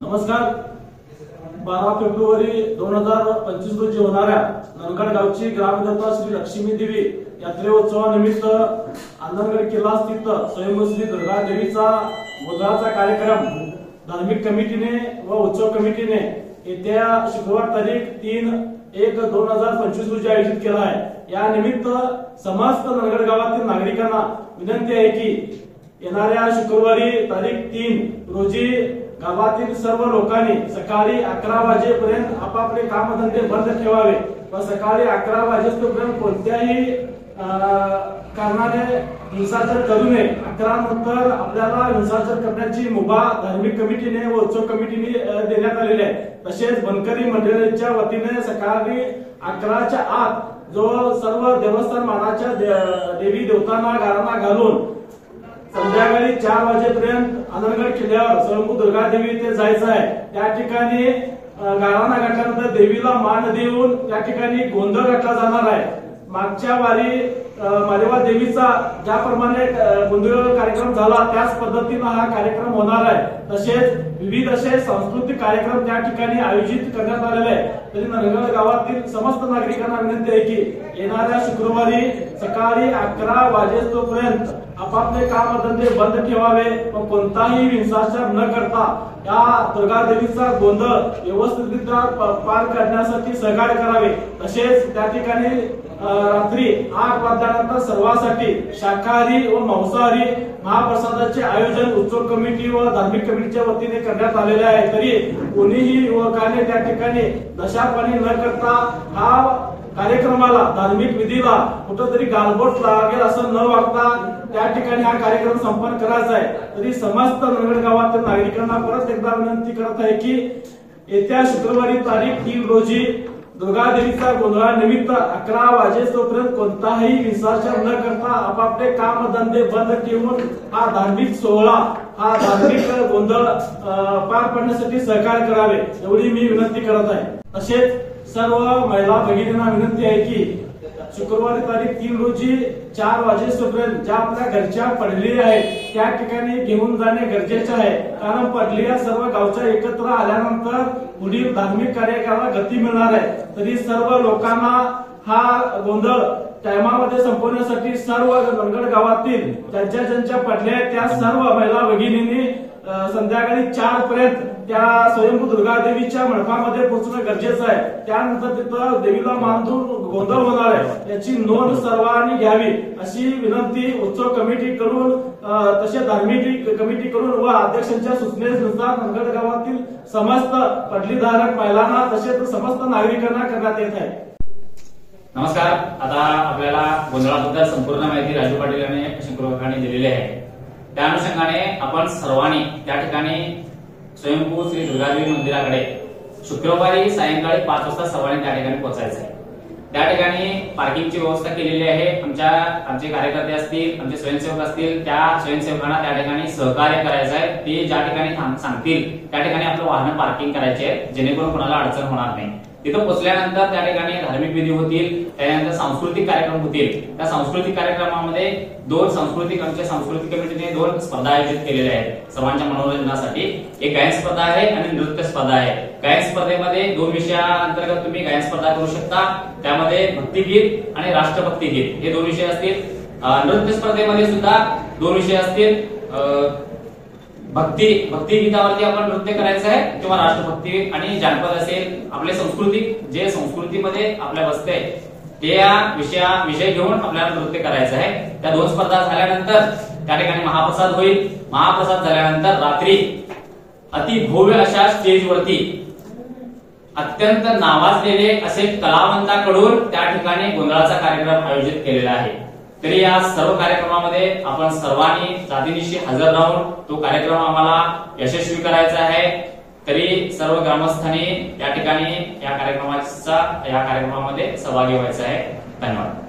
नमस्कार. 12 फेब्रुवारी 2025 रोजी होणाऱ्या नंदगड गावची ग्रामदेवता श्री लक्ष्मी देवी यात्रेत्सवानिमित्त आंदणगड किल्ला स्थित स्वयंभू श्री दुर्गा देवीचा गोंधळाचा कार्यक्रम धार्मिक कमिटीने व उत्सव कमिटीने येत्या शुक्रवार तारीख 3/1/2025 रोजी आयोजित केला आहे. या निमित्त समस्त नंदगड गावातील नागरिकांना विनंती आहे की येणाऱ्या शुक्रवारी तारीख 3 रोजी गावातील सर्व लोकांनी सकाळी 11 वाजेपर्यंत आपापले कामधंदे बंद ठेवावे व सकाळी 11 वाजेपर्यंत कोणत्याही कारणाने हिंसाचार करू नये. 11 नंतर आपल्याला हिंसाचार करण्याची मुभा धार्मिक कमिटीने व उत्सव कमिटीने देण्यात आलेली आहे. तसेच बनकरी मंडळींच्या वतीने सकाळी 11च्या आत जो सर्व देवस्थान मानाच्या देवी देवतांना गाराणा घालून संध्याकाळी 4 वाजेपर्यंत आंदणगड किल्ल्यावर स्वयंभू दुर्गा देवी इथे जायचं आहे. त्या ठिकाणी गाराणा घातल्यानंतर देवीला मान देऊन त्या ठिकाणी गोंधळ घातला जाणार आहे. मागच्या वारी मालेवा देवीचा ज्याप्रमाणे गोंधळ कार्यक्रम झाला त्याच पद्धतीने हा कार्यक्रम होणार आहे. तसेच विविध असे सांस्कृतिक कार्यक्रम त्या ठिकाणी आयोजित करण्यात आलेले आहे. तरी नंदगड गावातील समस्त नागरिकांना विनंती आहे की येणाऱ्या शुक्रवारी सकाळी 11 वाजेपर्यंत आपापले कामधंदे बंद ठेवावे व कोणताही हिंसाचार न करता या दुर्गा देवीचा गोंधळ व्यवस्थितरित्या पार करण्यासाठी सहकार्य करावे. तसेच त्या ठिकाणी रात्री 8 वाजल्यानंतर सर्वांसाठी शाकाहारी व मांसाहारी महाप्रसादाचे आयोजन उत्सव कमिटी व धार्मिक कमिटीच्या वतीने करण्यात आलेले आहे. तरी कोणीही युवकाने त्या ठिकाणी नशापाणी न करता हा कार्यक्रमाला धार्मिक विधीला कुठंतरी गालबोट लागेल असं न वागता त्या ठिकाणी हा कार्यक्रम संपन्न करायचा आहे. तरी समस्त नंदगड गावातील नागरिकांना परत एकदा विनंती करत आहे की येत्या शुक्रवारी तारीख 3 रोजी दुर्गा देवीचा गोंधळानिमित्त 11 वाजेपर्यंत कोणताही हिंसाचार न करता आपापले कामधंदे बंद ठेवून हा धार्मिक सोहळा हा धार्मिक गोंधळ पार पाडण्यासाठी सहकार्य करावे एवढी मी विनंती करत आहे. तसेच सर्व महिला भगिनींना विनंती आहे की शुक्रवारी तारीख 3 रोजी 4 वाजेपर्यंत ज्या आपल्या घरच्या पडलेल्या आहेत त्या ठिकाणी घेऊन जाणे गरजेचे आहे. कारण पडलेल्या सर्व गावच्या एकत्र आल्यानंतर पुढील धार्मिक कार्याला गती मिळणार आहे. तरी सर्व लोकांना हा गोंधळ टायमामध्ये संपवण्यासाठी सर्व नंदगड गावातील ज्यांच्या पडल्या त्या सर्व महिला भगिनींनी संध्याकाळी 4 पर्यंत त्या स्वयंभू दुर्गा देवीच्या मंडपामध्ये पोहोचणं गरजेचं आहे. त्यानंतर तिथं देवीला मानून गोंधळ होणार आहे याची नोंद सर्वांनी घ्यावी अशी विनंती उत्सव कमिटी कडून तसे धार्मिक कमिटी कडून व अध्यक्षांच्या सूचनेनुसार नंदगड गावातील समस्त पदवीधारक महिलांना तसेच समस्त नागरिकांना करण्यात येत आहे. नमस्कार. आता आपल्याला गोंधळाबद्दल संपूर्ण माहिती राजू पाटील यांनी शंकरकाकांनी दिलेली आहे. त्या अनुषंगाने आपण सर्वांनी त्या ठिकाणी स्वयंभू श्री दुर्गादेवी मंदिराकडे शुक्रवारी सायंकाळी 5 वाजता सर्वांनी त्या ठिकाणी पोहोचायचं आहे. त्या ठिकाणी पार्किंगची व्यवस्था केलेली आहे. आमचे कार्यकर्ते असतील, आमचे स्वयंसेवक असतील, त्या स्वयंसेवकांना त्या ठिकाणी सहकार्य करायचं आहे. ते ज्या ठिकाणी सांगतील त्या ठिकाणी आपलं वाहन पार्किंग करायचे आहे जेणेकरून कोणाला अडचण होणार नाही. तिथं पोहोचल्यानंतर त्या ठिकाणी धार्मिक विधी होतील, त्यानंतर सांस्कृतिक कार्यक्रम होतील. त्या सांस्कृतिक कार्यक्रमामध्ये आमच्या सांस्कृतिक कमिटीने 2 स्पर्धा आयोजित केलेल्या आहेत सर्वांच्या मनोरंजनासाठी. एक गायन स्पर्धा आहे आणि नृत्य स्पर्धा आहे. गायन स्पर्धेमध्ये 2 विषयांतर्गत तुम्ही गायन स्पर्धा करू शकता. त्यामध्ये भक्तिगीत आणि राष्ट्रभक्ती गीत हे 2 विषय असतील. नृत्य स्पर्धेमध्ये सुद्धा 2 विषय असतील. भक्ती गीतावरती आपण नृत्य करायचं आहे किंवा राष्ट्रभक्ती आणि जानपद असेल आपले संस्कृतीमध्ये आपल्या बसते ते विषय घेऊन आपल्याला नृत्य करायचं आहे. त्या 2 स्पर्धा झाल्यानंतर त्या ठिकाणी महाप्रसाद होईल. महाप्रसाद झाल्यानंतर रात्री अतिभव्य अशा स्टेजवरती अत्यंत नावाजलेले असे कलावंताकडून त्या ठिकाणी गोंधळाचा कार्यक्रम आयोजित केलेला आहे. तरी या सर्व कार्यक्रमामध्ये आपण सर्वांनी जातीनिशी हजर राहून तो कार्यक्रम आम्हाला यशस्वी करायचा आहे. तरी सर्व ग्रामस्थांनी या ठिकाणी या कार्यक्रमामध्ये सहभागी व्हायचं आहे. धन्यवाद.